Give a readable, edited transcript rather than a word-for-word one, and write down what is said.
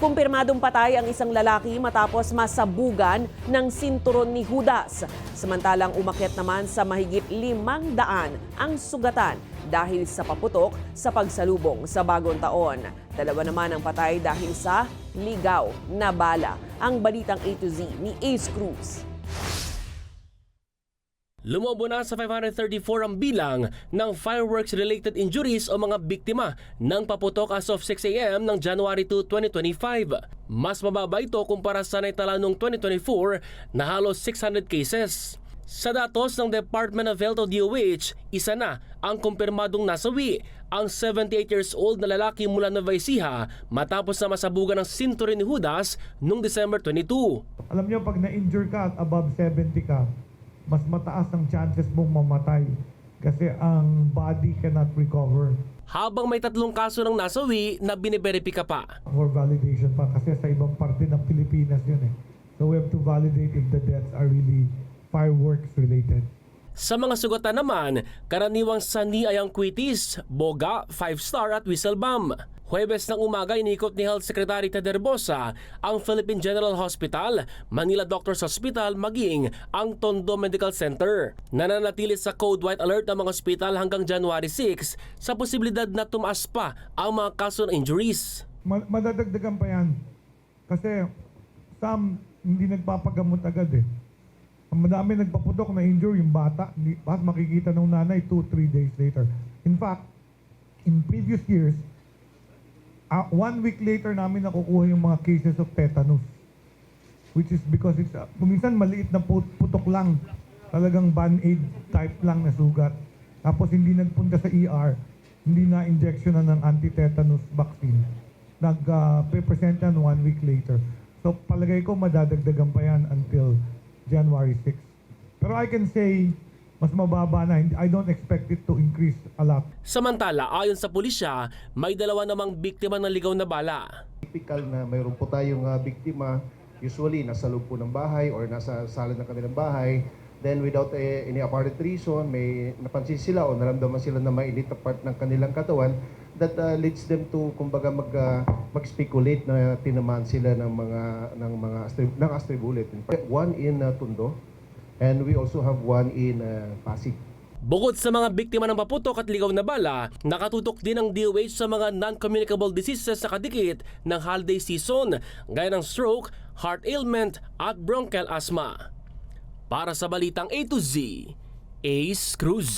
Kumpirmadong patay ang isang lalaki matapos masabugan ng sinturon ni Judas. Samantalang umakyat naman sa mahigit 500 ang sugatan dahil sa paputok sa pagsalubong sa bagong taon. Dalawa naman ang patay dahil sa ligaw na bala. Ang balitang A to Z ni Ace Cruz. Lumobo na sa 534 ang bilang ng fireworks-related injuries o mga biktima ng paputok as of 6 a.m. ng January 2, 2025. Mas mababa ito kumpara sa naitala noong 2024 na halos 600 cases. Sa datos ng Department of Health o DOH, isa na ang kumpirmadong nasawi, ang 78 years old na lalaki mula Nueva Ecija matapos na masabugan ng sinturon ni Judas noong December 22. Alam niyo, pag na-injure ka at above 70 ka, mas mataas ang chances mong mamatay kasi ang body cannot recover. Habang may 3 kaso ng nasawi na biniberipika pa. For validation pa kasi sa ibang parte ng Pilipinas yun eh. So we have to validate if the deaths are really fireworks related. Sa mga sugatan naman, karaniwang sani ay ang kwitis, boga, 5-star at whistle bomb. Huwebes ng umaga, inikot ni Health Secretary Ted Herbosa ang Philippine General Hospital, Manila Doctors Hospital maging ang Tondo Medical Center. Nananatili sa Code White Alert ang mga hospital hanggang January 6 sa posibilidad na tumaas pa ang mga kaso ng injuries. Madadagdagan pa yan kasi some hindi nagpapagamot agad eh. Madami nagpaputok na injure yung bata, pas makikita ng nanay 2-3 days later. In fact, in previous years, 1 week later namin nakukuha yung mga cases of tetanus. Which is because it's, minsan maliit na putok lang. Talagang band-aid type lang na sugat. Tapos hindi nagpunta sa ER, hindi na injection na ng anti-tetanus vaccine. Nag-present yan 1 week later. So palagay ko madadagdagan pa yan until January 6. Pero I can say, mas mababa na. I don't expect it to increase a lot. Samantala, ayon sa pulisya, may 2 namang biktima ng ligaw na bala. Typical na mayroon po tayong biktima, usually nasa loob po ng bahay or nasa sala ng kanilang bahay. Then without any apparent reason, may napansin sila o naramdaman sila na mainit na part ng kanilang katawan that leads them to kumbaga mag-speculate na tinamaan sila ng astray bullet. One in Tondo and we also have one in Pasig. Bukod sa mga biktima ng paputok at ligaw na bala, nakatutok din ang DOH sa mga non-communicable diseases sa kadikit ng holiday season, gaya ng stroke, heart ailment at bronchial asthma. Para sa Balitang A to Z, Ace Cruz.